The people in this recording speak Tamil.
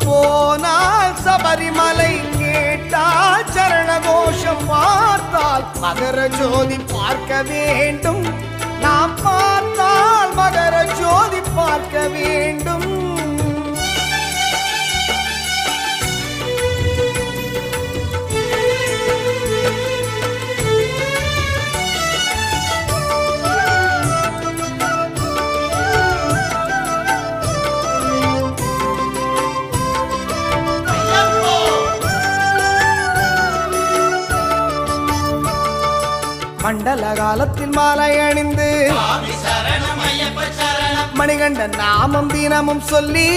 போனால் சபரிமலை கேட்டால் சரண கோஷம் பார்த்தால் மகர ஜோதி பார்க்க வேண்டும் நாம் பார்த்தால் மகர ஜோதி பார்க்க வேண்டும் மண்டல காலத்தில் மாலை அணிந்து மணிகண்டன் நாமம் தினமும் சொல்லி